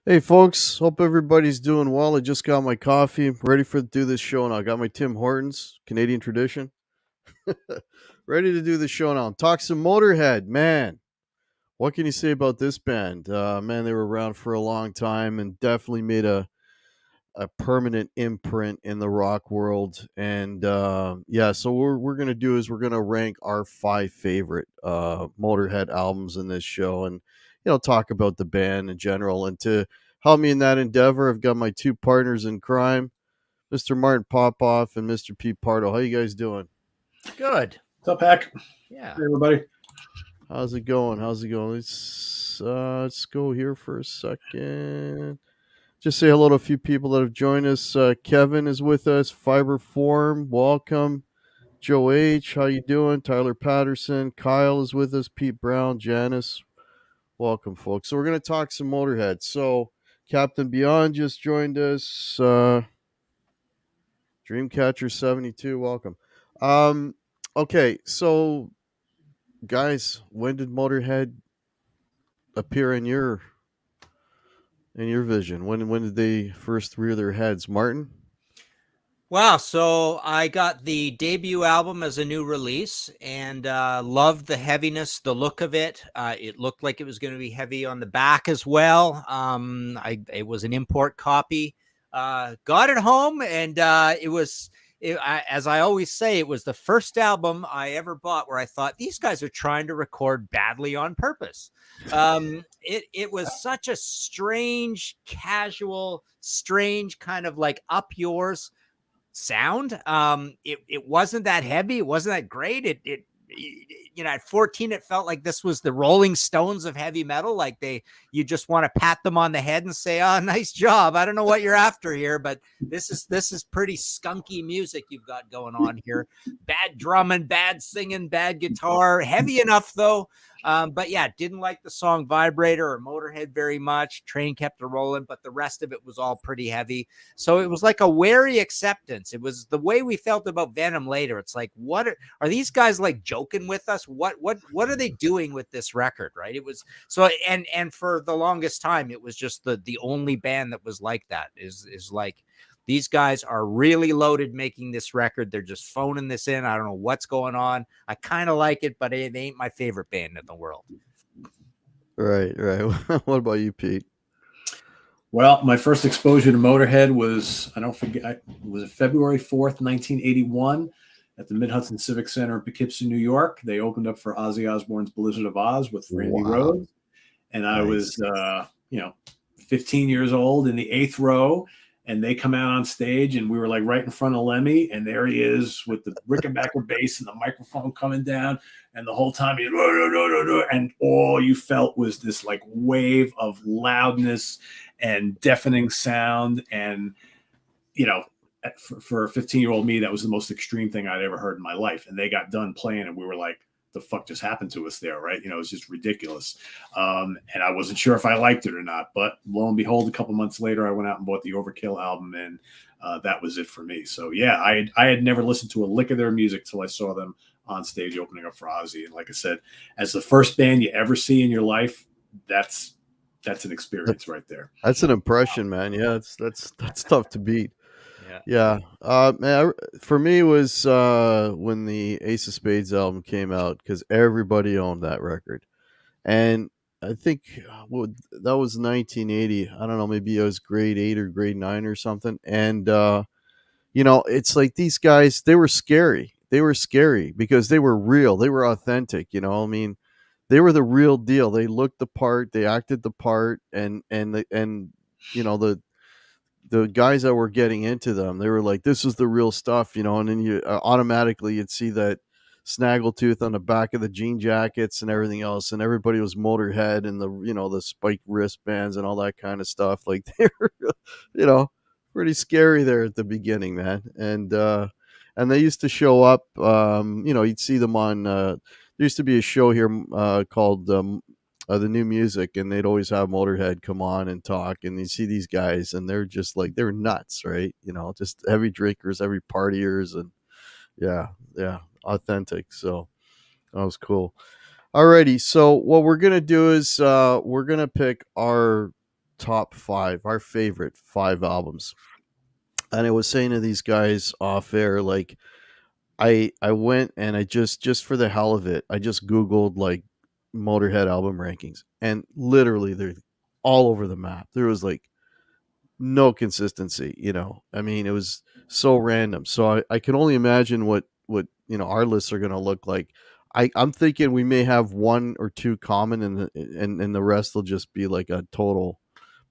Hey folks, hope everybody's doing well. I just got my coffee, ready for do this show now. I got my Tim Hortons, Canadian tradition. Ready to do the show now. Talk some Motorhead, man. What can you say about this band? Man, they were around for a long time and definitely made a permanent imprint in the rock world. And yeah, so we're gonna do is we're gonna rank our five favorite Motorhead albums in this show, and talk about the band in general. And to help me in that endeavor, I've got my two partners in crime, Mr. Martin Popoff and Mr. Pete Pardo. How you guys doing? Good. What's up, Hack? Yeah. Hey, everybody. How's it going? How's it going? Let's go here for a second. Just say hello to a few people that have joined us. Kevin is with us. Fiber Form, welcome. Joe H, how you doing? Tyler Patterson, Kyle is with us. Pete Brown, Janice, welcome, folks. So we're gonna talk some Motorhead. So Captain Beyond just joined us. Dreamcatcher 72, welcome. Um, okay, so guys, when did Motorhead appear in your vision? When did they first rear their heads, Martin? Wow. So I got the debut album as a new release and loved the heaviness, the look of it. It looked like it was going to be heavy on the back as well. It was an import copy. Got it home, and as I always say, it was the first album I ever bought where I thought these guys are trying to record badly on purpose. It was such a strange, casual, strange kind of like up yours sound. It wasn't that heavy. It wasn't that great. At 14, it felt like this was the Rolling Stones of heavy metal. Like you just want to pat them on the head and say, "Oh, nice job." I don't know what you're after here, but this is pretty skunky music you've got going on here. Bad drumming, bad singing, bad guitar. Heavy enough though. But yeah, didn't like the song Vibrator or Motorhead very much. Train kept it rolling, but the rest of it was all pretty heavy. So it was like a wary acceptance. It was the way we felt about Venom later. It's like, what are these guys like joking with us? What are they doing with this record? Right. It was so and for the longest time, it was just the only band that was like that is like these guys are really loaded making this record. They're just phoning this in. I don't know what's going on. I kind of like it, but it ain't my favorite band in the world. Right, right. What about you, Pete? Well, my first exposure to Motorhead was, I don't forget, it was February 4th, 1981 at the Mid-Hudson Civic Center in Poughkeepsie, New York. They opened up for Ozzy Osbourne's Blizzard of Oz with Randy Wow, Rhoads. And I nice. was, 15 years old in the eighth row. And they come out on stage, and we were like right in front of Lemmy, and there he is with the Rickenbacker bass and the microphone coming down, and the whole time and all you felt was this like wave of loudness and deafening sound, and you know, for a 15-year-old me, that was the most extreme thing I'd ever heard in my life. And they got done playing, and we were like, the fuck just happened to us there, right? It's just ridiculous. And I wasn't sure if I liked it or not, but lo and behold, a couple months later, I went out and bought the Overkill album, and that was it for me. So yeah, I had never listened to a lick of their music till I saw them on stage opening up for Ozzy. And like I said, as the first band you ever see in your life, that's an experience right there. That's an impression, man. Yeah, that's tough to beat. Yeah. Yeah, man. For me, it was when the Ace of Spades album came out because everybody owned that record, and I think that was 1980. I don't know, maybe I was grade 8 or grade 9 or something. And it's like these guys, they were scary. They were scary because they were real. They were authentic. I mean, they were the real deal. They looked the part. They acted the part, and the guys that were getting into them, they were like, this is the real stuff. And then you automatically you'd see that snaggletooth on the back of the jean jackets and everything else, and everybody was Motorhead and the spiked wristbands and all that kind of stuff. Like they were, you know, pretty scary there at the beginning, man. And they used to show up. You'd see them on. There used to be a show here called the new music, and they'd always have Motorhead come on and talk, and you see these guys, and they're just like they're nuts, right? Just heavy drinkers, heavy partiers, and yeah, yeah, authentic. So that was cool. Alrighty, so what we're gonna do is we're gonna pick our top 5, our favorite 5 albums. And I was saying to these guys off air, like, I went and I just for the hell of it, I just Googled like Motorhead album rankings, and literally they're all over the map. There was like no consistency, you know. I mean, it was so random. So I can only imagine what you know our lists are going to look like. I'm thinking we may have one or two common, and the rest will just be like a total.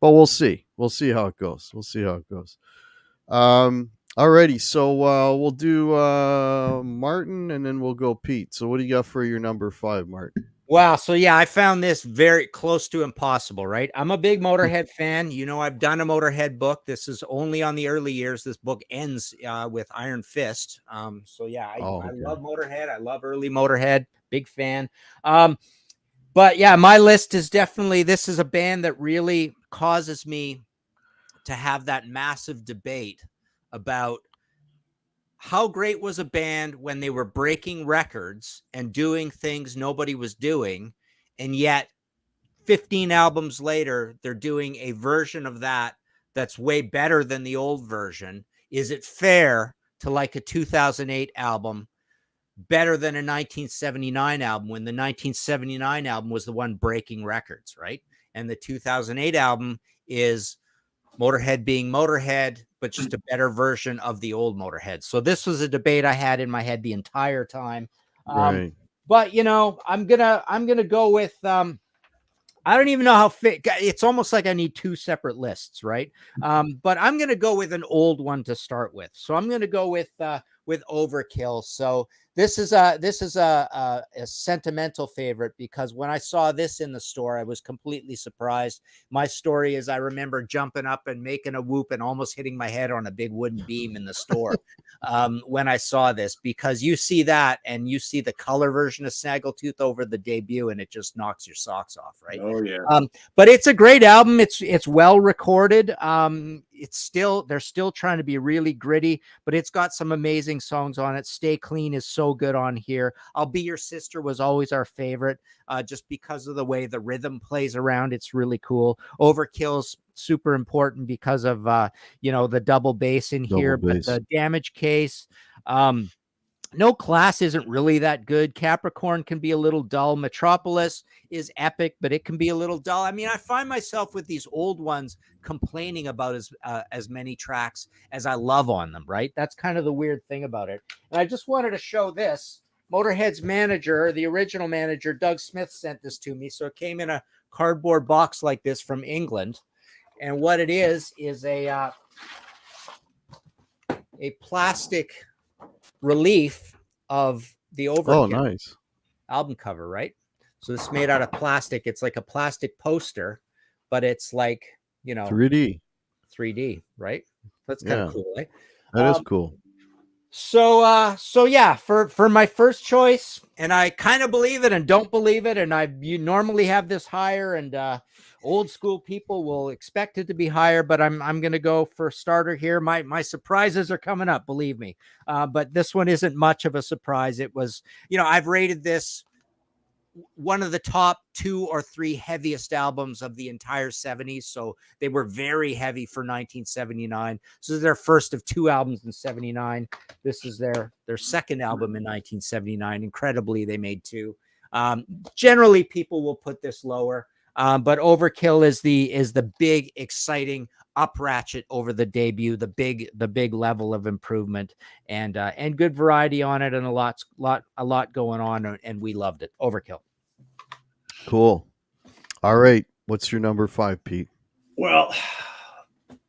But we'll see. We'll see how it goes. We'll see how it goes. Alrighty. So we'll do Martin, and then we'll go Pete. So what do you got for your number 5, Martin? Wow. So yeah, I found this very close to impossible, right? I'm a big Motorhead fan. You know, I've done a Motorhead book. This is only on the early years. This book ends with Iron Fist. So yeah, Oh, I okay. love Motorhead. I love early Motorhead. Big fan. But yeah, my list is definitely, this is a band that really causes me to have that massive debate about how great was a band when they were breaking records and doing things nobody was doing, and yet 15 albums later they're doing a version of that that's way better than the old version. Is it fair to like a 2008 album better than a 1979 album when the 1979 album was the one breaking records, right? And the 2008 album is Motorhead being Motorhead, but just a better version of the old Motorhead. So this was a debate I had in my head the entire time. Right. But you know, I'm gonna go with I don't even know how fit. It's almost like I need two separate lists, right? But I'm gonna go with an old one to start with. So I'm gonna go with Overkill. So this is a sentimental favorite because when I saw this in the store, I was completely surprised. My story is I remember jumping up and making a whoop and almost hitting my head on a big wooden beam in the store when I saw this, because you see that and you see the color version of Snaggletooth over the debut and it just knocks your socks off, right? Oh yeah. But it's a great album. It's well recorded. It's still, they're still trying to be really gritty, but it's got some amazing songs on it. Stay Clean is so good on here. I'll Be Your Sister was always our favorite, just because of the way the rhythm plays around. It's really cool. Overkill's super important because of you know, the double bass in Double here, but bass. the Damage Case, No Class isn't really that good. Capricorn can be a little dull. Metropolis is epic, but it can be a little dull. I mean, I find myself with these old ones complaining about as many tracks as I love on them, right? That's kind of the weird thing about it. And I just wanted to show this. Motorhead's manager, the original manager, Doug Smith, sent this to me. So it came in a cardboard box like this from England. And what it is a plastic relief of the Overkill Oh, nice. album cover, right? So this is made out of plastic. It's like a plastic poster, but it's like, you know, 3D, right? That's kind of cool, eh? That is cool. So yeah, for my first choice, and I kind of believe it and don't believe it, and you normally have this higher, and old school people will expect it to be higher, but I'm gonna go for starter here. My surprises are coming up, believe me. But this one isn't much of a surprise. It was, you know, I've rated this one of the top 2 or 3 heaviest albums of the entire 70s. So they were very heavy for 1979. This is their first of 2 albums in 79. This is their second album in 1979. Incredibly, they made 2. Generally, people will put this lower, but Overkill is the big, exciting up ratchet over the debut, the big level of improvement, and good variety on it, and a lot going on, and we loved it. Overkill. Cool. All right. What's your number 5, Pete? Well,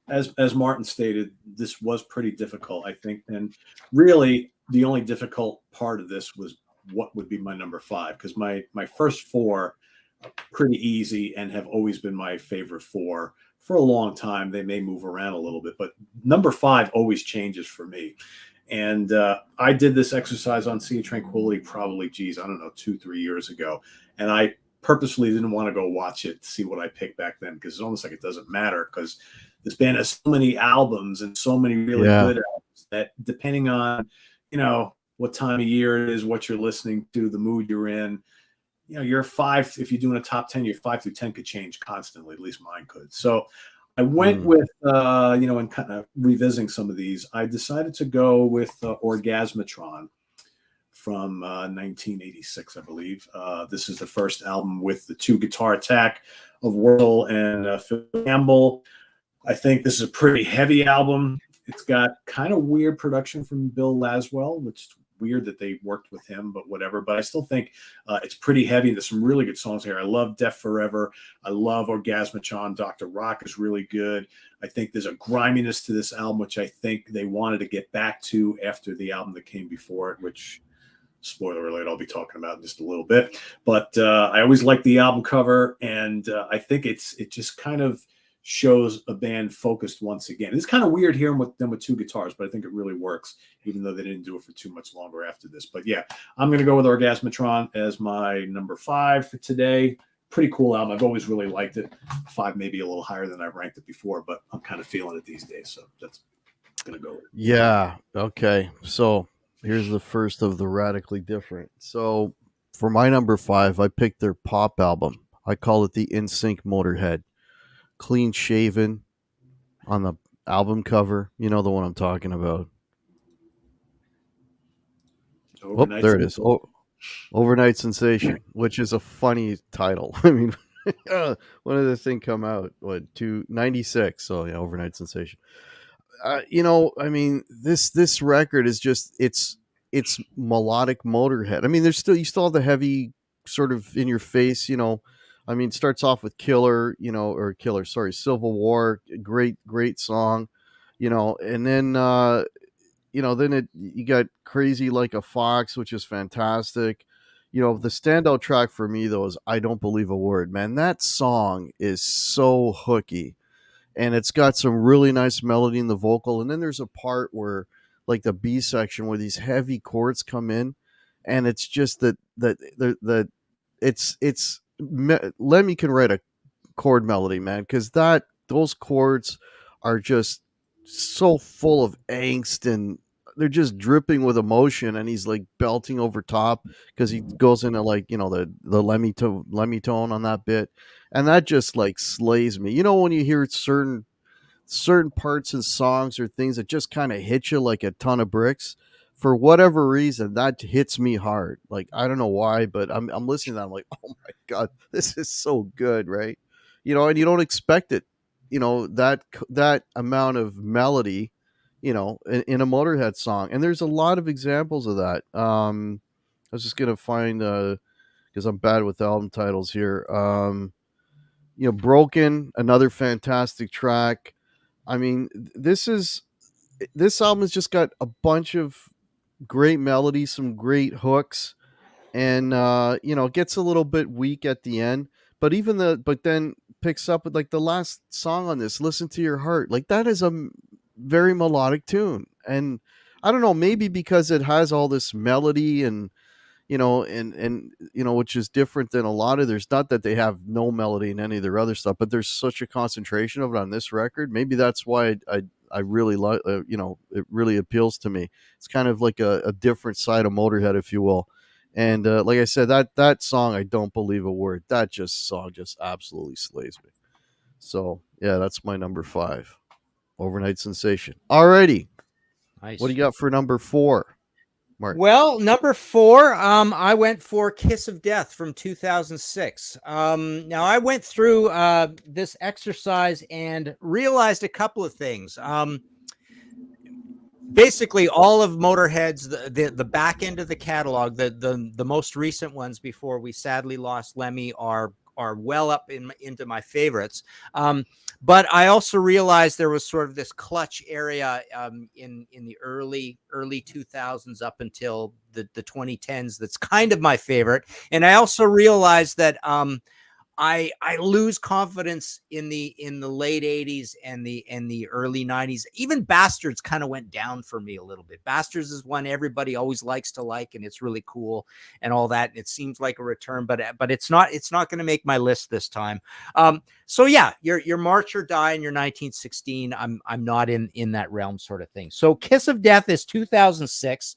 as Martin stated, this was pretty difficult, I think. And really, the only difficult part of this was what would be my number 5, because my first 4 are pretty easy and have always been my favorite 4 for a long time. They may move around a little bit, but number 5 always changes for me. And I did this exercise on Sea of Tranquility probably, I don't know, 2-3 years ago. And I purposely didn't want to go watch it to see what I picked back then, because it's almost like it doesn't matter, because this band has so many albums and so many really good albums that, depending on, you know, what time of year it is, what you're listening to, the mood you're in, your 5, if you're doing a top 10, your 5 through 10 could change constantly. At least mine could. So I went with, in kind of revisiting some of these, I decided to go with Orgasmatron from 1986, I believe. This is the first album with the 2 guitar attack of Wurzel and Phil Campbell. I think this is a pretty heavy album. It's got kind of weird production from Bill Laswell, which is weird that they worked with him, but whatever. But I still think it's pretty heavy. There's some really good songs here. I love Deaf Forever. I love Orgasmatron. Dr. Rock is really good. I think there's a griminess to this album, which I think they wanted to get back to after the album that came before it, which, spoiler alert, I'll be talking about in just a little bit. But I always like the album cover, and I think it just kind of shows a band focused once again. It's kind of weird hearing them with 2 guitars, but I think it really works, even though they didn't do it for too much longer after this. But yeah, I'm going to go with Orgasmatron as my number 5 for today. Pretty cool album. I've always really liked it. 5 maybe a little higher than I've ranked it before, but I'm kind of feeling it these days, so that's going to go with it. Yeah. Okay. So here's the first of the radically different. So for my number 5, I picked their pop album. I call it the NSYNC Motorhead. Clean shaven on the album cover. You know the one I'm talking about. There it is. Overnight Sensation, which is a funny title. I mean, when did this thing come out? 96? So yeah, Overnight Sensation. I mean, this record is just it's melodic Motorhead. I mean, you still have the heavy sort of in your face. I mean, it starts off with Civil War, great song, and then then you got Crazy Like a Fox, which is fantastic. The standout track for me though is I Don't Believe a Word, man. That song is so hooky, and it's got some really nice melody in the vocal, and then there's a part where, like, the B section where these heavy chords come in, and it's just that Lemmy can write a chord melody, man, because those chords are just so full of angst, and they're just dripping with emotion, and he's like belting over top because he goes into, like, the Lemmy tone on that bit, and that just like slays me. When you hear certain parts in songs or things that just kind of hit you like a ton of bricks, for whatever reason, that hits me hard. Like, I don't know why, but I'm listening to that, I'm like, oh my god, this is so good, right? And you don't expect it, that amount of melody, in a Motorhead song. And there's a lot of examples of that. I was just gonna find, because I'm bad with album titles here. Broken, another fantastic track. I mean, this album has just got a bunch of great melodies, some great hooks, and it gets a little bit weak at the end, but then picks up with, like, the last song on this, Listen to Your Heart. Like, that is a very melodic tune, and I don't know, maybe because it has all this melody, and which is different than a lot of, there's not that they have no melody in any of their other stuff, but there's such a concentration of it on this record. Maybe that's why I really like, it really appeals to me. It's kind of like a different side of Motorhead, if you will. And like I said, that song, I Don't Believe a Word, that song just absolutely slays me. So yeah, that's my number 5, Overnight Sensation. Alrighty. Nice. What do you got for number 4? Mark? Well, number 4, I went for Kiss of Death from 2006. Now, I went through this exercise and realized a couple of things. Basically, all of Motorhead's the back end of the catalog, the most recent ones before we sadly lost Lemmy, are well up into my favorites. But I also realized there was sort of this clutch area in the early 2000s up until the 2010s that's kind of my favorite. And I also realized that I lose confidence in the late 80s and the early 90s. Even Bastards kind of went down for me a little bit. Bastards is one everybody always likes to like, and it's really cool and all that. And it seems like a return, but it's not going to make my list this time. So yeah, your March or Die and your 1916, I'm not in that realm sort of thing. So Kiss of Death is 2006.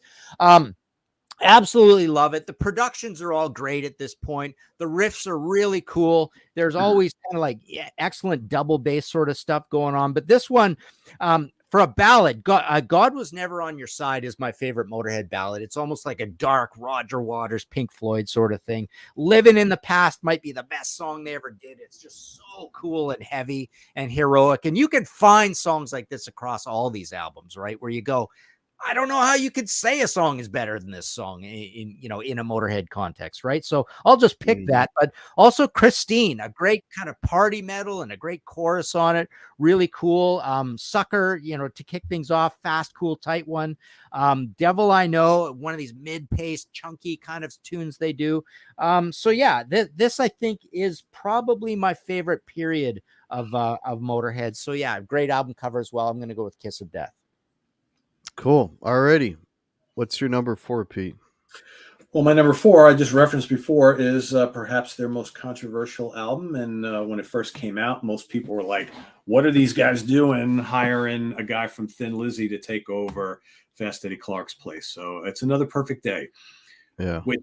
Absolutely love it. The productions are all great at this point. The riffs are really cool. There's always kind of like excellent double bass sort of stuff going on. But this one, for a ballad, God Was Never on Your Side is my favorite Motorhead ballad. It's almost like a dark Roger Waters, Pink Floyd sort of thing. Living in the Past might be the best song they ever did. It's just so cool and heavy and heroic. And you can find songs like this across all these albums, right? Where you go, I don't know how you could say a song is better than this song in a Motorhead context, right? So I'll just pick that. But also Christine, a great kind of party metal and a great chorus on it, really cool. Sucker, to kick things off, fast, cool, tight one. Devil I Know, one of these mid-paced, chunky kind of tunes they do. So yeah, this I think is probably my favorite period of Motorhead. So yeah, great album cover as well. I'm going to go with Kiss of Death. Cool. Alrighty. What's your number 4, Pete? Well, my number 4, I just referenced before, is perhaps their most controversial album. And when it first came out, most people were like, what are these guys doing hiring a guy from Thin Lizzy to take over Fast Eddie Clarke's place? So it's Another Perfect Day. Yeah. Which,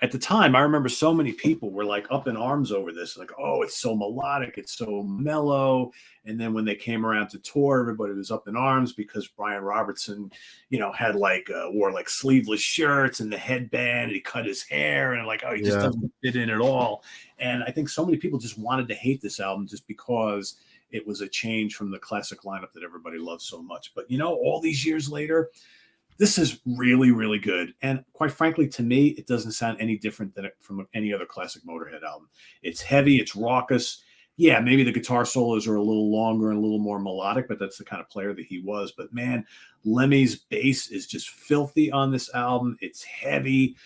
at the time, I remember so many people were like up in arms over this, like, oh, it's so melodic, it's so mellow. And then when they came around to tour, everybody was up in arms because Brian Robertson, had wore like sleeveless shirts and the headband, and he cut his hair, and like, oh, he just doesn't fit in at all. And I think so many people just wanted to hate this album just because it was a change from the classic lineup that everybody loves so much. But all these years later, this is really, really good. And quite frankly, to me, it doesn't sound any different than from any other classic Motorhead album. It's heavy, it's raucous. Yeah, maybe the guitar solos are a little longer and a little more melodic, but that's the kind of player that he was. But man, Lemmy's bass is just filthy on this album. It's heavy.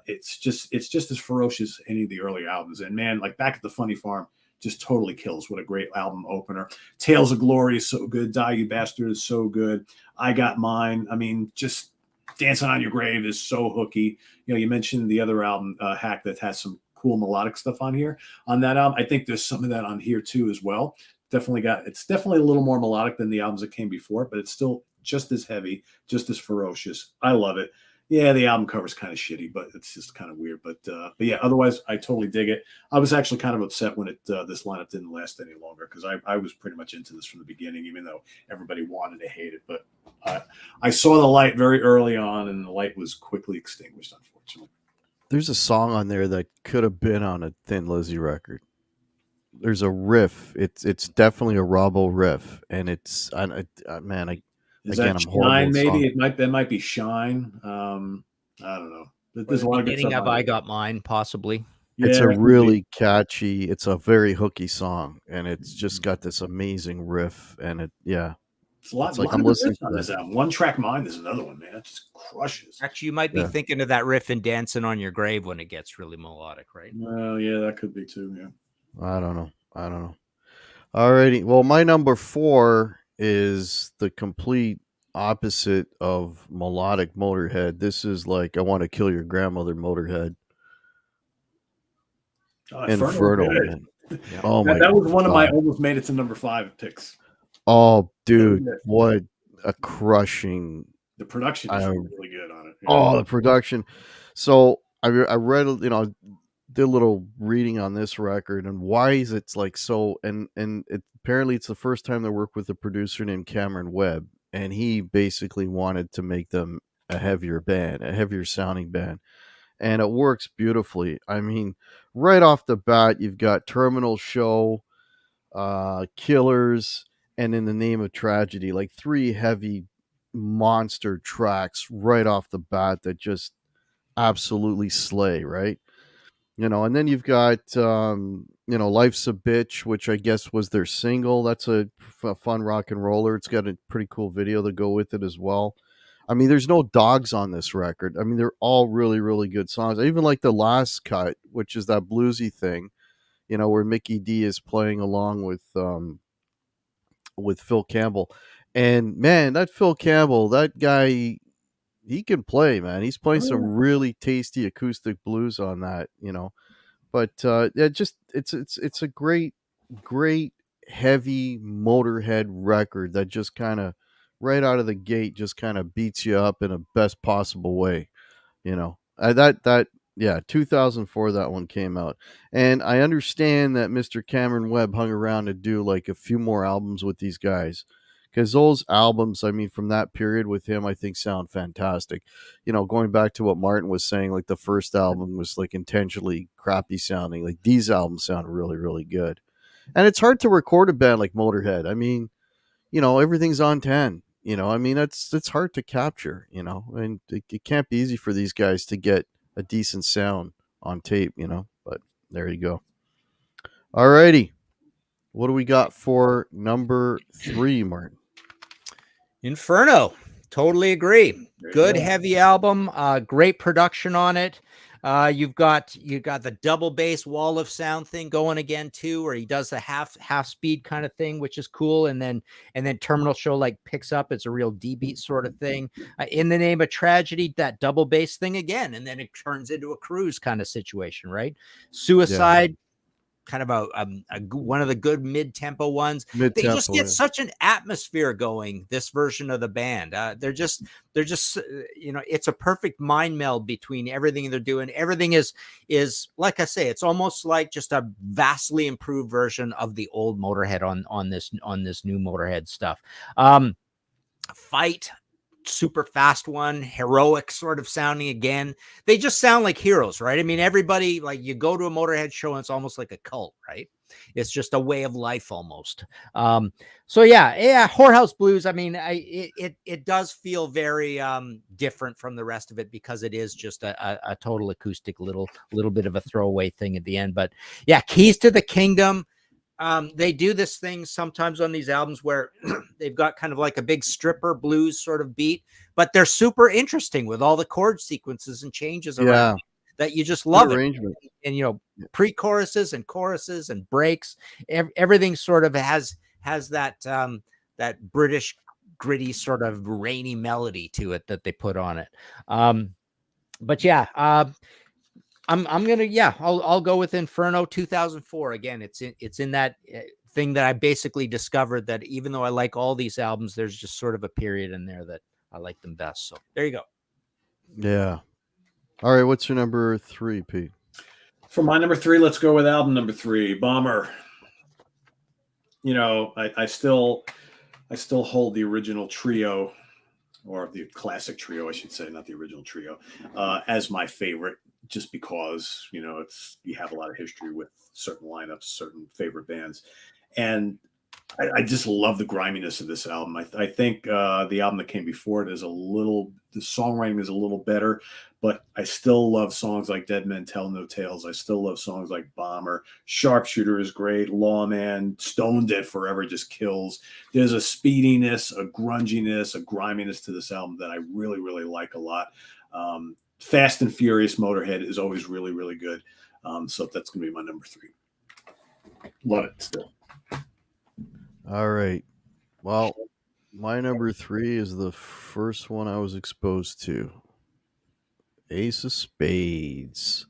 It's just as ferocious as any of the earlier albums. And man, like Back at the Funny Farm just totally kills. What a great album opener. Tales of Glory is so good. Die You Bastard is so good. I Got Mine. I mean, just Dancing on Your Grave is so hooky. You mentioned the other album, Hack, that has some cool melodic stuff on here. On that album, I think there's some of that on here too as well. It's definitely a little more melodic than the albums that came before, but it's still just as heavy, just as ferocious. I love it. Yeah, the album cover's kind of shitty, but it's just kind of weird. But yeah, otherwise, I totally dig it. I was actually kind of upset when this lineup didn't last any longer because I was pretty much into this from the beginning, even though everybody wanted to hate it. But I saw the light very early on, and the light was quickly extinguished, unfortunately. There's a song on there that could have been on a Thin Lizzy record. There's a riff. It's definitely a Robbo riff, and it's man. Is Again, that I'm horrible Shine? at Maybe songs. that might be Shine. I don't know. Or There's the a lot of good beginning stuff of on I it. Got Mine, possibly. It's Yeah, a that could be. really catchy. It's a very hooky song, and it's just got this amazing riff. And It's a lot it's like of I'm good listening riffs on to this that. album. One Track Mind is another one, man. It just crushes. Actually, you might be Yeah. thinking of that riff in Dancing on Your Grave when it gets really melodic, right? Well, yeah, that could be too. Yeah. I don't know. Alrighty. Well, my number 4 is the complete opposite of melodic Motorhead. This is like I Want to Kill Your Grandmother Motorhead. Inferno was Inferno, good. man. Oh my That was one of my god. almost made it to number 5 picks. Oh, Really dude, good. what a crushing. The production is really good on it. Yeah. Oh, the production. So I read, did a little reading on this record and why is it's like so, and apparently it's the first time they worked with a producer named Cameron Webb, and he basically wanted to make them a heavier band, a heavier sounding band, and it works beautifully. I mean, right off the bat, you've got Terminal Show, Killers, and In the Name of Tragedy, like 3 heavy monster tracks right off the bat that just absolutely slay, right? And then you've got Life's a Bitch, which I guess was their single. That's a fun rock and roller. It's got a pretty cool video to go with it as well. I mean, there's no dogs on this record. I mean, they're all really, really good songs. I even like the last cut, which is that bluesy thing, where Mickey D is playing along with Phil Campbell. And man, that Phil Campbell, that guy, he can play, man. He's playing some really tasty acoustic blues on that. But it's a great heavy Motorhead record that just kind of right out of the gate just kind of beats you up in a best possible way. You know, that yeah, 2004 that one came out, and I understand that Mr. Cameron Webb hung around to do like a few more albums with these guys, because those albums, I mean, from that period with him, I think sound fantastic. You know, going back to what Martin was saying, like the first album was like intentionally crappy sounding. Like these albums sound really, really good, and it's hard to record a band like Motorhead. I mean, everything's on 10. I mean, it's hard to capture, and it can't be easy for these guys to get a decent sound on tape, but there you go. All righty. What do we got for number 3, Martin? Inferno. Totally agree. Good go. heavy album. Great production on it. You've got the double bass wall of sound thing going again too, where he does the half speed kind of thing, which is cool. And then Terminal Show like picks up. It's a real D beat sort of thing. In the Name of Tragedy, that double bass thing again, and then it turns into a cruise kind of situation, right? Suicide. Kind of one of the good mid-tempo ones. They just get such an atmosphere going, this version of the band. They're just it's a perfect mind meld between everything they're doing. Everything is like I say, it's almost like just a vastly improved version of the old Motorhead on this new Motorhead stuff. Fight, super fast one, heroic sort of sounding again. They just sound like heroes, right? I mean, everybody, like, you go to a Motorhead show and it's almost like a cult, right? It's just a way of life almost. So yeah, Whorehouse Blues. I mean, it does feel very different from the rest of it, because it is just a total acoustic little bit of a throwaway thing at the end. But yeah, Keys to the Kingdom. They do this thing sometimes on these albums where they've got kind of like a big stripper blues sort of beat, but they're super interesting with all the chord sequences and changes around that you just love it. And pre-choruses and choruses and breaks, everything sort of has that that British gritty sort of rainy melody to it that they put on it. But yeah, I'm gonna I'll go with Inferno 2004 again. It's in that thing that I basically discovered, that even though I like all these albums, there's just sort of a period in there that I like them best. So there you go. Yeah. All right. What's your number 3, Pete? For my number 3, let's go with album number 3, Bomber. I still hold the original trio, or the classic trio, I should say, not the original trio, as my favorite, just because, you have a lot of history with certain lineups, certain favorite bands. And I just love the griminess of this album. I think the album that came before it the songwriting is a little better, but I still love songs like Dead Men Tell No Tales. I still love songs like Bomber. Sharpshooter is great. Lawman, Stone Dead Forever just kills. There's a speediness, a grunginess, a griminess to this album that I really, really like a lot. Fast and Furious Motorhead is always really, really good. So that's going to be my number 3. Love it still. All right. Well, my number 3 is the first one I was exposed to. Ace of Spades.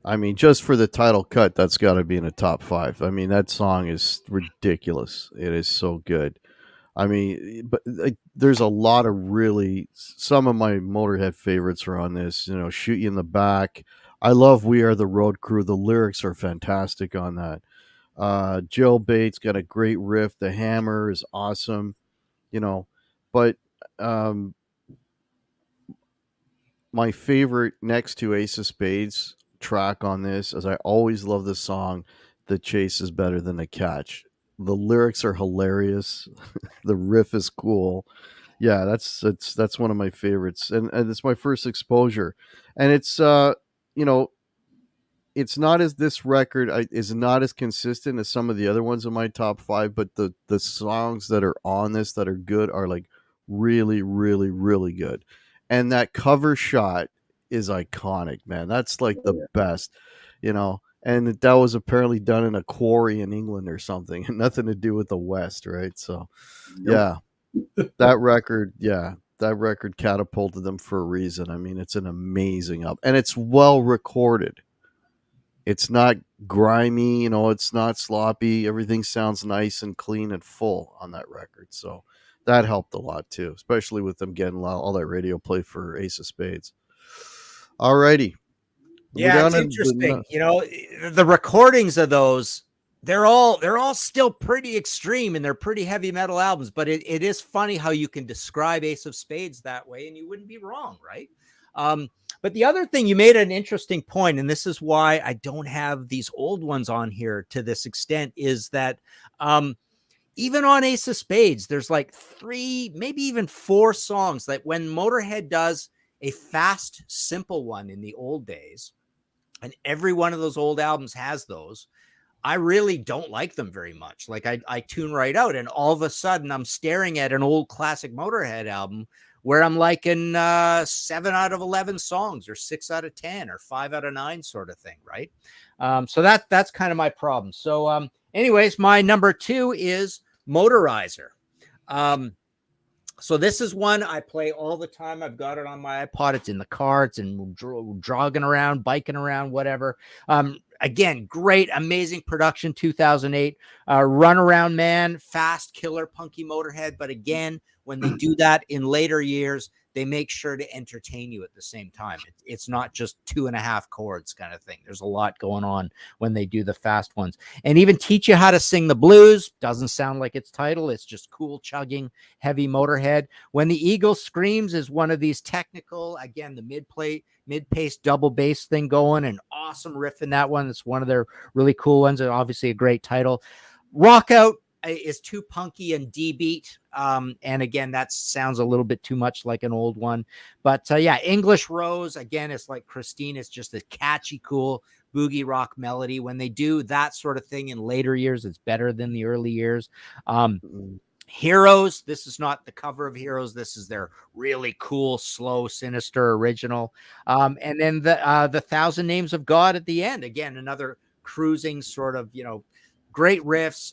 I mean, just for the title cut, that's got to be in the top 5. I mean, that song is ridiculous. It is so good. I mean, but there's a lot of some of my Motorhead favorites are on this. Shoot You in the Back. I love We Are the Road Crew. The lyrics are fantastic on that. Jill Bates got a great riff. The hammer is awesome, but my favorite next to Ace of Spades track on this, as I always love the song, The Chase is Better Than the Catch. The lyrics are hilarious. The riff is cool. Yeah, that's one of my favorites, and it's my first exposure, and it's it's not as this record is not as consistent as some of the other ones in my top 5, but the songs that are on this that are good are like really, really, really good. And that cover shot is iconic, man. That's like the best, and that was apparently done in a quarry in England or something, and nothing to do with the West, right? So yeah, that record catapulted them for a reason. I mean, it's an amazing album, and it's well recorded. It's not grimy, it's not sloppy. Everything sounds nice and clean and full on that record. So that helped a lot too, especially with them getting all that radio play for Ace of Spades. Alrighty. We're Yeah, down it's to the interesting. You know, the recordings of those, they're all still pretty extreme and they're pretty heavy metal albums, but it is funny how you can describe Ace of Spades that way and you wouldn't be wrong, right? But the other thing, you made an interesting point, and this is why I don't have these old ones on here to this extent, is that even on Ace of Spades, there's like 3, maybe even 4 songs that when Motorhead does a fast, simple one in the old days, and every one of those old albums has those, I really don't like them very much. Like I tune right out, and all of a sudden I'm staring at an old classic Motorhead album where I'm liking 7 out of 11 songs, or 6 out of 10, or 5 out of 9 sort of thing, right? So that's kind of my problem. So anyways, my number 2 is Motorizer. Um, so this is one I play all the time. I've got it on my iPod. It's in the car. It's in jogging around, biking around, whatever. Again, great, amazing production, 2008. Runaround Man, fast, killer, punky Motorhead. But again, when they do that in later years, they make sure to entertain you at the same time. It's not just 2.5 chords kind of thing. There's a lot going on when they do the fast ones. And even teach you how to sing the blues. Doesn't sound like its title. It's just cool, chugging, heavy Motorhead. When the Eagle Screams is one of these technical, again, the mid-pace double bass thing going, an awesome riff in that one. It's one of their really cool ones, and obviously a great title. Rock Out is too punky and D-beat. And again, that sounds a little bit too much like an old one. But yeah, English Rose, again, it's like Christine. It's just a catchy, cool boogie rock melody. When they do that sort of thing in later years, it's better than the early years. Heroes, this is not the cover of Heroes. This is their really cool, slow, sinister original. And then the Thousand Names of God at the end. Again, another cruising sort of, great riffs,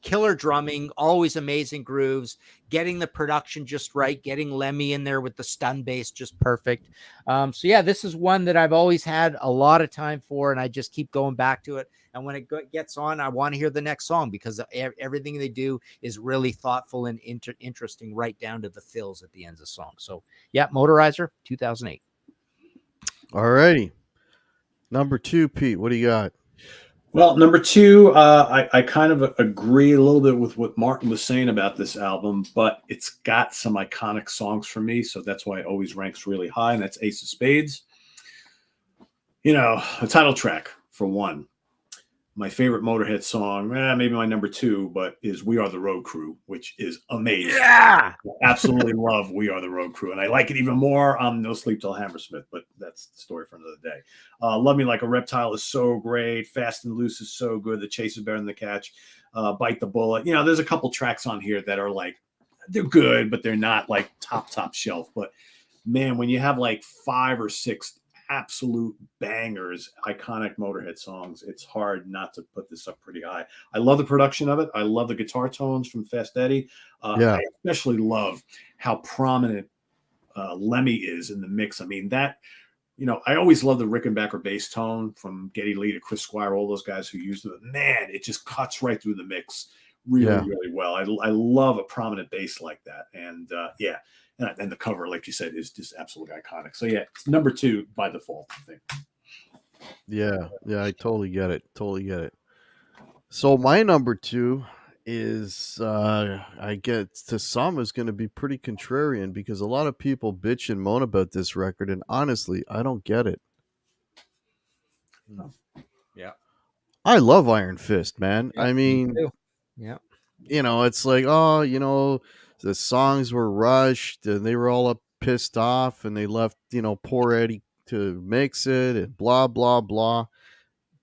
killer drumming, always amazing grooves, getting the production just right, getting Lemmy in there with the stun bass just perfect. So yeah, this is one that I've always had a lot of time for, and I just keep going back to it. And when it gets on, I want to hear the next song, because everything they do is really thoughtful and interesting, right down to the fills at the ends of songs. So yeah, Motorizer, 2008. Alrighty. Number 2, Pete, what do you got? Well, number 2, I kind of agree a little bit with what Martin was saying about this album, but it's got some iconic songs for me, so that's why it always ranks really high, and that's Ace of Spades. A title track, for one. My favorite Motorhead song, maybe my number 2, but is We Are the Road Crew, which is amazing. Yeah! I absolutely love We Are the Road Crew, and I like it even more on No Sleep Till Hammersmith, but that's the story for another day. Love Me Like a Reptile is so great. Fast and Loose is so good. The Chase is better than the catch. Bite the Bullet. There's a couple tracks on here that are like, they're good, but they're not like top shelf. But man, when you have like 5 or 6 absolute bangers, iconic Motorhead songs, it's hard not to put this up pretty high. I love the production of it. I love the guitar tones from Fast Eddie. I especially love how prominent Lemmy is in the mix. I mean, that, I always love the Rickenbacker bass tone from Geddy Lee to Chris Squire, all those guys who used it. Man, it just cuts right through the mix really well. I love a prominent bass like that. And yeah. And the cover, like you said, is just absolutely iconic. So yeah, it's number 2 by default, I think. Yeah, I totally get it. So my number 2 is, I get to some, is going to be pretty contrarian, because a lot of people bitch and moan about this record, and honestly, I don't get it. Yeah. I love Iron Fist, man. Yeah, I mean, yeah. It's like, oh, the songs were rushed and they were all up pissed off, and they left, poor Eddie to mix it and blah, blah, blah.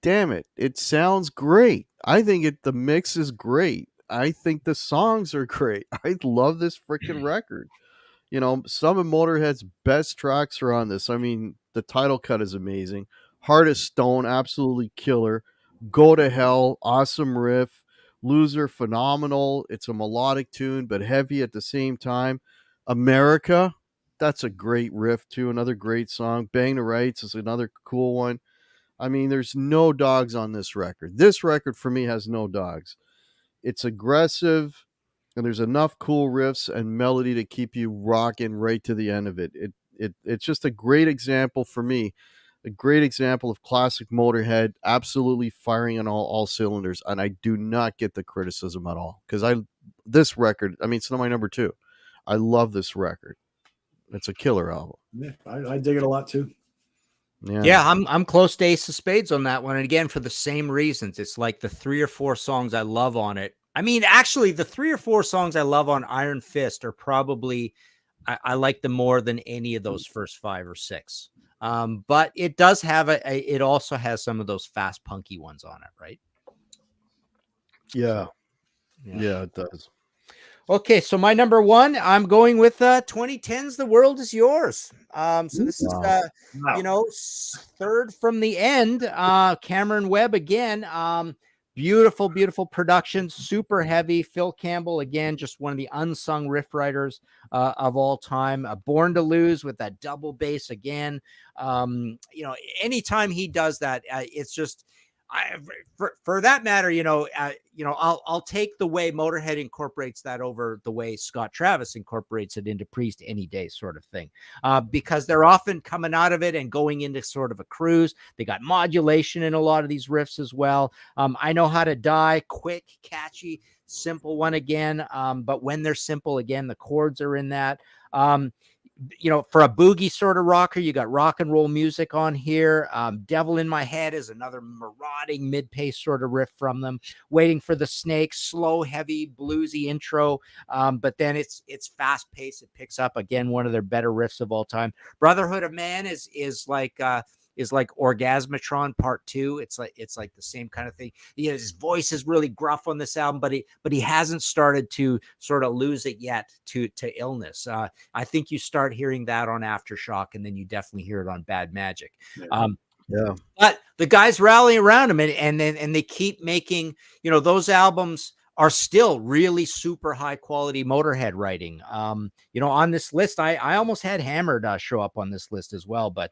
Damn it. It sounds great. I think the mix is great. I think the songs are great. I love this freaking record. Some of Motorhead's best tracks are on this. I mean, the title cut is amazing. Heart of Stone, absolutely killer. Go to Hell, awesome riff. Loser, phenomenal. It's a melodic tune, but heavy at the same time. America, that's a great riff too. Another great song. Bang the Rights is another cool one. I mean, there's no dogs on this record. This record for me has no dogs. It's aggressive, and there's enough cool riffs and melody to keep you rocking right to the end of it. It's just a great example for me, a great example of classic Motorhead, absolutely firing on all cylinders, and I do not get the criticism at all because this record. I mean, it's not my number two. I love this record. It's a killer album. Yeah, I dig it a lot too. Yeah, I'm close to Ace of Spades on that one, and again for the same reasons. It's like the 3 or 4 songs I love on it. I mean, actually, the 3 or 4 songs I love on Iron Fist are probably I like them more than any of those first 5 or 6. But it does have it also has some of those fast punky ones on it, right? Yeah, it does. Okay, so my number 1, I'm going with 2010's "The World Is Yours." So this is third from the end. Cameron Webb again. Beautiful, beautiful production, super heavy. Phil Campbell again, just one of the unsung riff writers of all time. Born to Lose with that double bass again. Anytime he does that, it's just. For that matter, I'll take the way Motorhead incorporates that over the way Scott Travis incorporates it into Priest any day sort of thing, because they're often coming out of it and going into sort of a cruise. They got modulation in a lot of these riffs as well. I Know How to Die, quick, catchy, simple one again. But when they're simple again, the chords are in that. For a boogie sort of rocker, you got rock and roll music on here. Devil in My Head is another marauding mid-pace sort of riff from them. Waiting for the Snake, slow, heavy, bluesy intro. But then it's fast paced. It picks up again, one of their better riffs of all time. Brotherhood of Man is like Orgasmatron Part 2. It's like the same kind of thing. His voice is really gruff on this album, but he hasn't started to sort of lose it yet to illness. I think you start hearing that on Aftershock, and then you definitely hear it on Bad Magic. Yeah. But the guys rally around him, and they keep making, those albums are still really super high quality Motorhead writing. On this list, I almost had Hammered show up on this list as well, but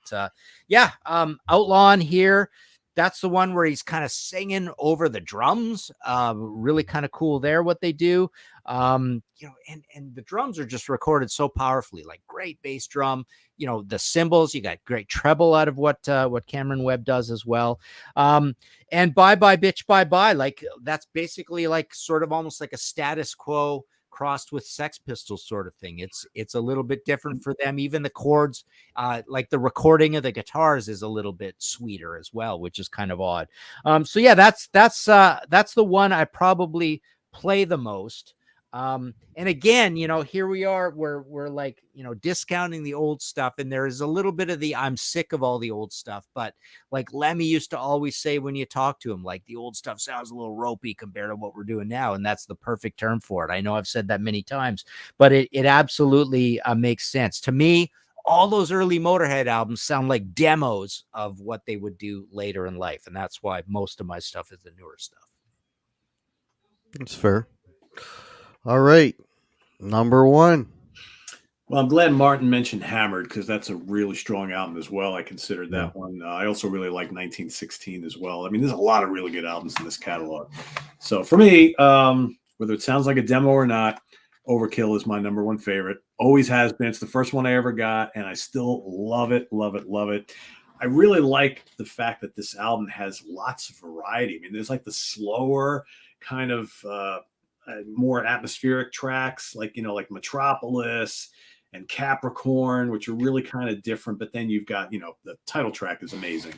Outlaw on here. That's the one where he's kind of singing over the drums. Really kind of cool there what they do. And the drums are just recorded so powerfully, like great bass drum. The cymbals, you got great treble out of what Cameron Webb does as well. And Bye Bye Bitch Bye Bye, like that's basically like sort of almost like a Status Quo crossed with Sex Pistols sort of thing. It's a little bit different for them. Even the chords, like the recording of the guitars is a little bit sweeter as well, which is kind of odd. So yeah, that's the one I probably play the most. And again, here we are, we're like, discounting the old stuff. And there is a little bit of I'm sick of all the old stuff, but like Lemmy used to always say when you talk to him, like the old stuff sounds a little ropey compared to what we're doing now. And that's the perfect term for it. I know I've said that many times, but it absolutely makes sense to me. All those early Motorhead albums sound like demos of what they would do later in life. And that's why most of my stuff is the newer stuff. That's fair. All right. Number 1. Well, I'm glad Martin mentioned Hammered because that's a really strong album as well. I considered that one. I also really like 1916 as well. I mean, there's a lot of really good albums in this catalog. So for me, whether it sounds like a demo or not, Overkill is my number 1 favorite. Always has been. It's the first one I ever got, and I still love it, love it, love it. I really like the fact that this album has lots of variety. I mean, there's like the slower kind of more atmospheric tracks like Metropolis and Capricorn, which are really kind of different. But then you've got, the title track is amazing.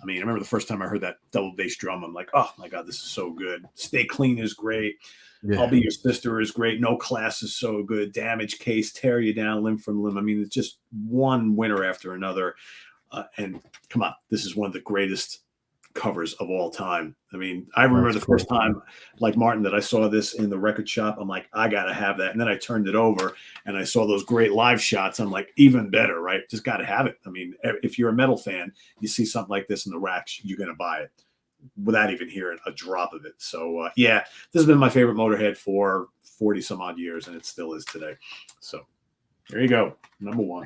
I mean, I remember the first time I heard that double bass drum, I'm like, oh my God, this is so good. Stay Clean is great. Yeah. I'll Be Your Sister is great. No Class is so good. Damage Case, Tear You Down, Limb from Limb. I mean, it's just one winner after another. And come on, this is one of the greatest covers of all time. I mean, I remember the first time, like Martin, that I saw this in the record shop. I'm like, I got to have that. And then I turned it over and I saw those great live shots. I'm like, even better, right? Just got to have it. I mean, if you're a metal fan, you see something like this in the racks, you're going to buy it without even hearing a drop of it. So, this has been my favorite Motorhead for 40 some odd years, and it still is today. So there you go. Number 1.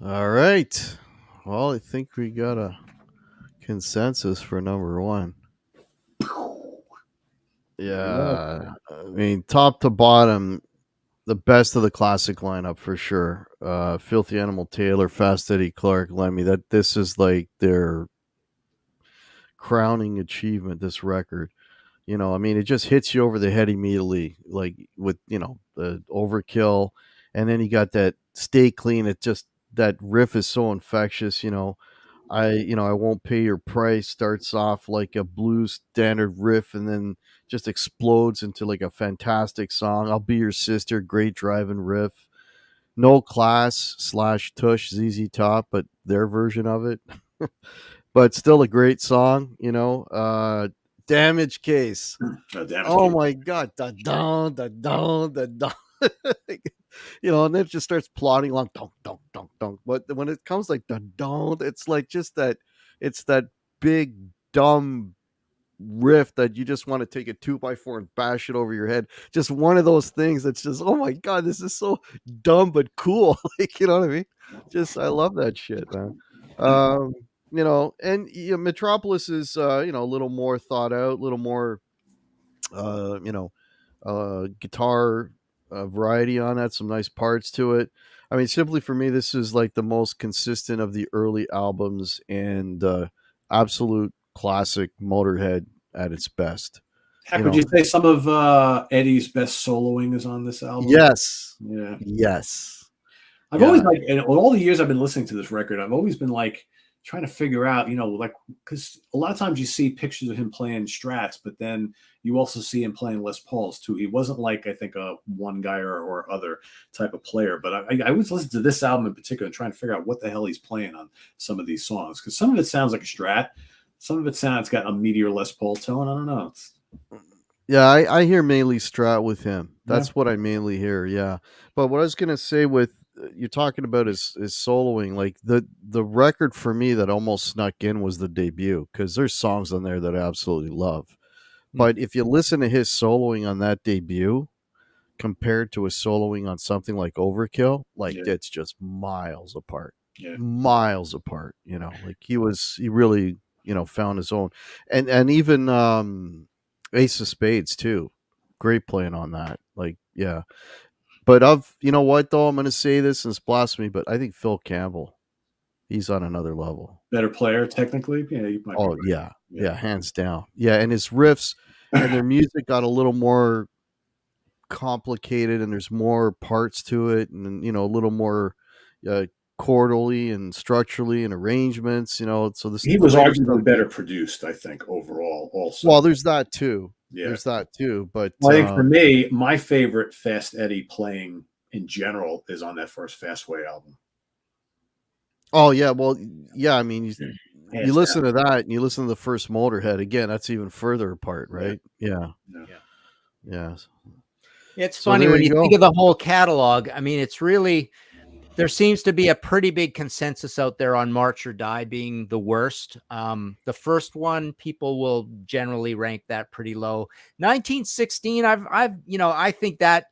All right. Well, I think we got a consensus for number 1. Yeah, I mean, top to bottom, the best of the classic lineup for sure. Filthy Animal Taylor, Fast Eddie Clark, Lemmy. That this is like their crowning achievement. This record, I mean, it just hits you over the head immediately, like with the Overkill, and then you got that Stay Clean. It just that riff is so infectious. I won't pay your price starts off like a blues standard riff and then just explodes into like a fantastic song. I'll Be Your Sister, great driving riff. No Class slash Tush ZZ Top, but their version of it. But still a great song. Damage Case. Damage Oh Case. my god. Da dun da dun da dun. And then it just starts plodding along, dunk, dunk, dunk, dunk. But when it comes like dun dun, it's like just that it's that big dumb riff that you just want to take a 2x4 and bash it over your head. Just one of those things that's just, oh my god, this is so dumb but cool. Like, you know what I mean? Just I love that shit, man. Metropolis is a little more thought out, a little more uh, you know, guitar variety on that, some nice parts to it. I mean, simply for me, this is like the most consistent of the early albums and absolute classic Motorhead at its best. Heck, You would you know, say some of Eddie's best soloing is on this album? yes, Yeah. yes, I've always yeah, like, and all the years I've been listening to this record, I've always been like trying to figure out, like, because a lot of times you see pictures of him playing Strats, but then you also see him playing Les Pauls too. He wasn't like, I think, a one guy or other type of player, but I was listening to this album in particular and trying to figure out what the hell he's playing on some of these songs, because some of it sounds like a Strat, some of it sounds got a Meteor Les Paul tone. I don't know. yeah. I hear mainly Strat with him. Yeah. That's what I mainly hear. Yeah, but what I was gonna say with you're talking about is soloing. Like the record for me that almost snuck in was the debut because there's songs on there that I absolutely love. Hmm. But if you listen to his soloing on that debut compared to his soloing on something like Overkill, like Yeah. it's just miles apart. Yeah. Miles apart, like he really, found his own. And even Ace of Spades too. Great playing on that. Like, yeah. But you know what though, I'm gonna say this and it's blasphemy, but I think Phil Campbell, he's on another level. Better player, technically. Yeah, you might be Oh right. yeah. Yeah. Yeah, hands down. Yeah, and his riffs and their music got a little more complicated and there's more parts to it and a little more uh, chordally and structurally and arrangements, so this He the was later stuff. arguably better produced, I think, overall. Also, Well, there's that too. yeah. There's that too, but Well, I think for me, my favorite Fast Eddie playing in general is on that first Fastway album. oh yeah, well, yeah, I mean, you Hands listen down. to that and you listen to the first Motorhead again, that's even further apart, Yeah. right? Yeah. Yeah. Yeah. It's So funny there when you you go. think of the whole catalog. I mean, it's really there seems to be a pretty big consensus out there on March or Die being the worst. The first one, people will generally rank that pretty low. 1916, I think that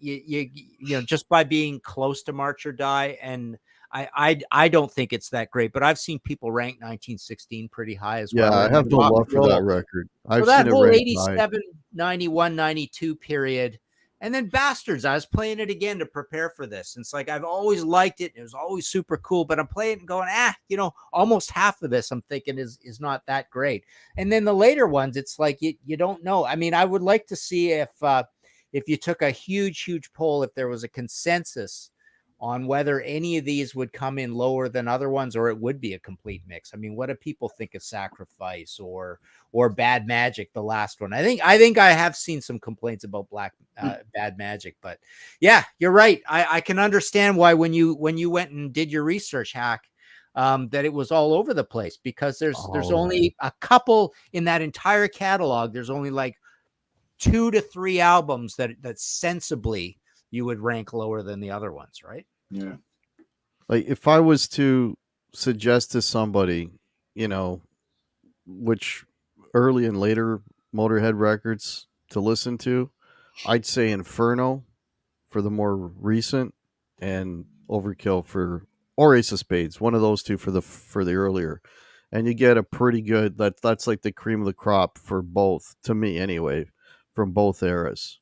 just by being close to March or Die, and I don't think it's that great, but I've seen people rank 1916 pretty high as Yeah, well. I And then have no rock love and for that roll. record. So I've that seen it whole ranked high. 87, 91, 92 period. And then Bastards, I was playing it again to prepare for this. And it's like I've always liked it. It was always super cool, but I'm playing it and going, almost half of this I'm thinking is not that great. And then the later ones, it's like you don't know. I mean, I would like to see if you took a huge poll, if there was a consensus on whether any of these would come in lower than other ones, or it would be a complete mix. I mean, what do people think of Sacrifice or Bad Magic, the last one? I think I have seen some complaints about Bad Magic, but yeah, you're right. I can understand why when you went and did your research, Hack, that it was all over the place, because there's Oh, only a couple in that entire catalog. There's only like 2 to 3 albums that sensibly you would rank lower than the other ones, right? Yeah. like if I was to suggest to somebody, you know, which early and later Motorhead records to listen to, I'd say Inferno for the more recent and Overkill or Ace of Spades, one of those two for the earlier. And you get a pretty good that's like the cream of the crop for both, to me anyway, from both eras.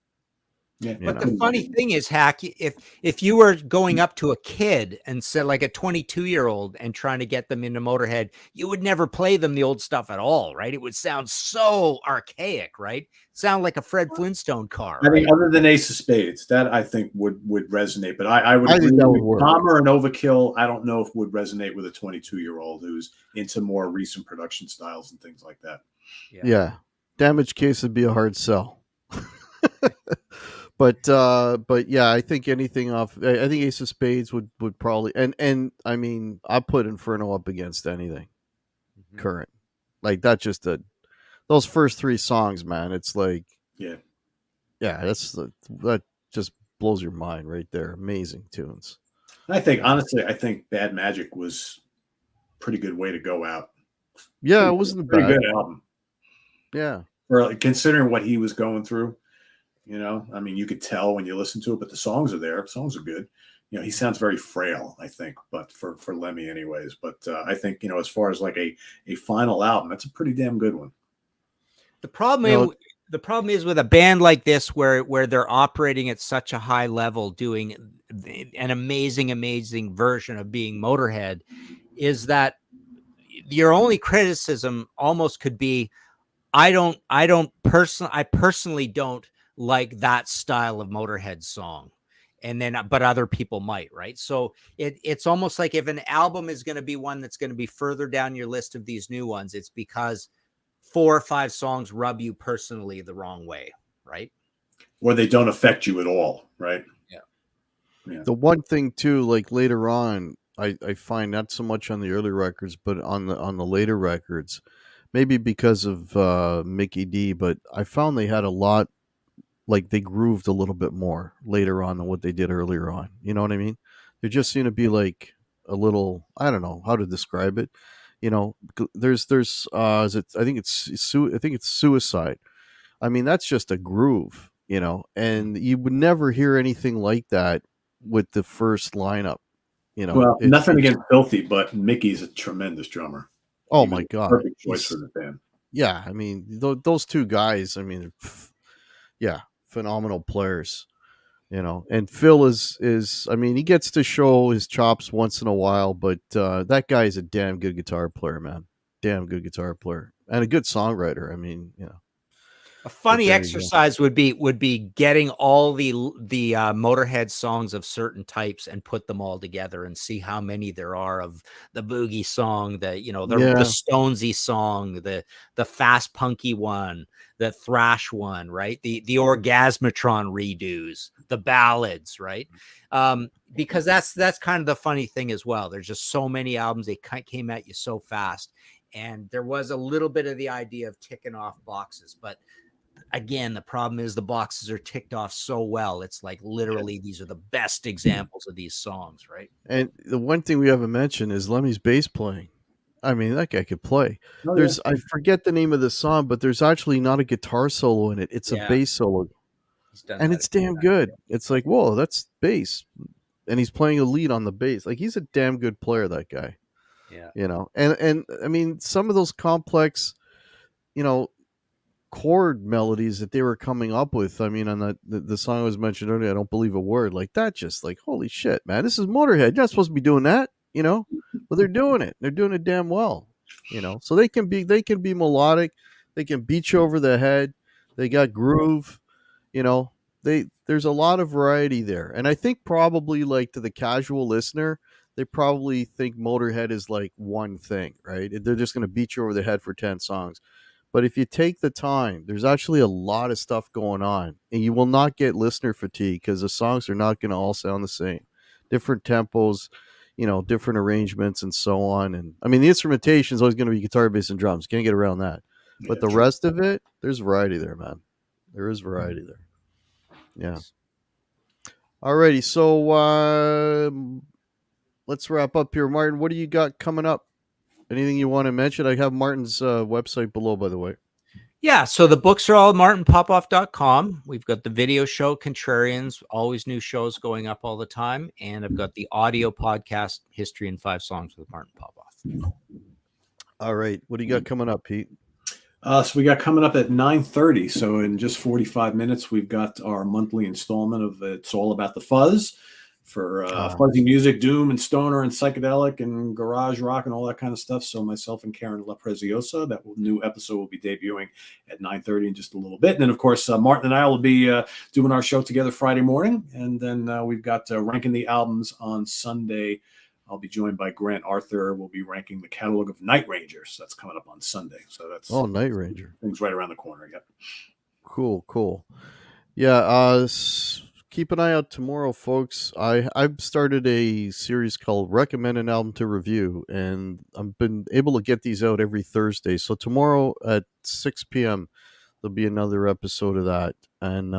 Yeah. You But know. the funny thing is, Hack, if you were going up to a kid and said, like a 22-year-old, and trying to get them into Motorhead, you would never play them the old stuff at all, right? It would sound so archaic, right? Sound like a Fred Flintstone car, I right? think other than Ace of Spades, that I think would resonate. But I would I agree think that would with work. Bomber and Overkill. I don't know if would resonate with a 22-year-old who's into more recent production styles and things like that. Yeah. Damaged Case would be a hard sell. But yeah, I think anything off. I think Ace of Spades would probably, and I mean, I put Inferno up against anything Mhm. current, like that. Just those first three songs, man. It's like, Yeah. that just blows your mind right there. Amazing tunes. I think honestly, I think Bad Magic was a pretty good way to go out. Yeah, it wasn't Pretty bad. good album. Yeah, For considering what he was going through. I mean, you could tell when you listen to it, but the songs are there. Songs are good. He sounds very frail, I think, but for Lemmy, anyways. But I think as far as like a final album, that's a pretty damn good one. The problem You know, the problem is with a band like this, where they're operating at such a high level, doing an amazing version of being Motorhead, is that your only criticism almost could be, I personally don't like that style of Motorhead song. And then, but other people might, right? So it's almost like if an album is going to be one that's going to be further down your list of these new ones, it's because 4 or 5 songs rub you personally the wrong way, right? Or they don't affect you at all, right? Yeah. the one thing too, like later on, I find not so much on the early records, but on the later records, maybe because of Mickey D, but I found they had a lot, like they grooved a little bit more later on than what they did earlier on. You know what I mean? There just seemed to be like a little, I don't know how to describe it. There's is it I think it's Suicide. I mean, that's just a groove, and you would never hear anything like that with the first lineup. Well, nothing It's against Filthy, but Mickey's a tremendous drummer. oh He was my a god, perfect choice for the band. yeah. I mean, those two guys. I mean, yeah, phenomenal players. And Phil is I mean, he gets to show his chops once in a while, but that guy is a damn good guitar player, man. Damn good guitar player and a good songwriter. I mean, A but funny there you go. exercise would be getting all the Motorhead songs of certain types and put them all together and see how many there are of the boogie song, the Yeah, Stonesy song, the fast punky one, the thrash one, right? The Orgasmatron redos, the ballads, right? Because that's kind of the funny thing as well. There's just so many albums, they came at you so fast, and there was a little bit of the idea of ticking off boxes, but again, the problem is the boxes are ticked off so well. It's like literally these are the best examples of these songs, right? and the one thing we haven't mentioned is Lemmy's bass playing. I mean, that guy could play. Oh yeah. I forget the name of the song, but there's actually not a guitar solo in it. It's a Yeah, bass solo, he's done and that. it's damn good. It's like, whoa, that's bass, and he's playing a lead on the bass. Like he's a damn good player, that guy. Yeah. And I mean, some of those complex, you know, chord melodies that they were coming up with. I mean, on the song I was mentioned earlier, I don't believe a word, like that. Just like, holy shit, man, this is Motorhead. You're not supposed to be doing that, but they're doing it. They're doing it damn well, So they can be melodic. They can beat you over the head. They got groove. You know, there's a lot of variety there, and I think probably like to the casual listener, they probably think Motorhead is like one thing, right? They're just going to beat you over the head for 10 songs. But if you take the time, there's actually a lot of stuff going on, and you will not get listener fatigue because the songs are not going to all sound the same. Different tempos, different arrangements, and so on. And I mean, the instrumentation is always going to be guitar, bass, and drums. Can't get around that. But the true. rest of it, there's variety there, man. There is variety there. Yeah. Alrighty, so let's wrap up here, Martin. What do you got coming up? Anything you want to mention? I have Martin's website below, by the way. Yeah, so the books are all at martinpopoff.com. We've got the video show, Contrarians, always new shows going up all the time. And I've got the audio podcast, History in 5 Songs with Martin Popoff. All right. What do you got coming up, Pete? So we got coming up at 9:30. So in just 45 minutes, we've got our monthly installment of It's All About the Fuzz for fuzzy music, doom and stoner and psychedelic and garage rock and all that kind of stuff. So myself and Karen La Preziosa, new episode will be debuting at 9:30 in just a little bit. And then, of course, Martin and I will be doing our show together Friday morning. And then we've got ranking the albums on Sunday. I'll be joined by Grant Arthur. We'll be ranking the catalog of Night Rangers. That's coming up on Sunday. So that's Night Ranger. things right around the corner. Yep. Cool. Yeah, keep an eye out tomorrow, folks. I've started a series called Recommend an Album to Review, and I've been able to get these out every Thursday. So tomorrow at 6 p.m. there'll be another episode of that, and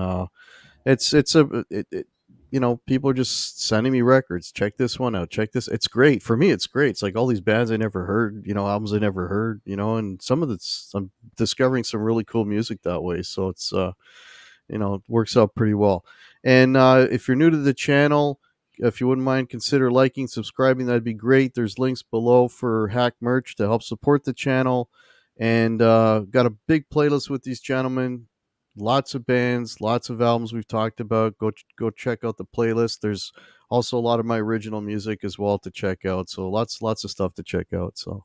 people are just sending me records. Check this one out. Check this. It's great for me. It's great. It's like all these bands I never heard, albums I never heard, and some of it's I'm discovering some really cool music that way. So it's it works out pretty well. And if you're new to the channel, if you wouldn't mind, consider liking, subscribing. That'd be great. There's links below for hack merch to help support the channel, and got a big playlist with these gentlemen. Lots of bands, lots of albums we've talked about. Go check out the playlist. There's also a lot of my original music as well to check out. So lots of stuff to check out. So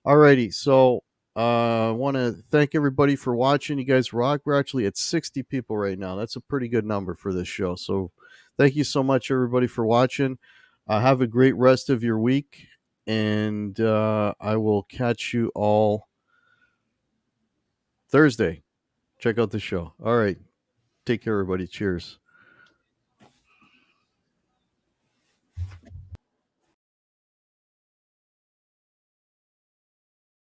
alrighty, so I want to thank everybody for watching. You guys rock. We're actually at 60 people right now. That's a pretty good number for this show. So thank you so much, everybody, for watching. Have a great rest of your week, and I will catch you all Thursday. Check out the show. All right. Take care, everybody. Cheers.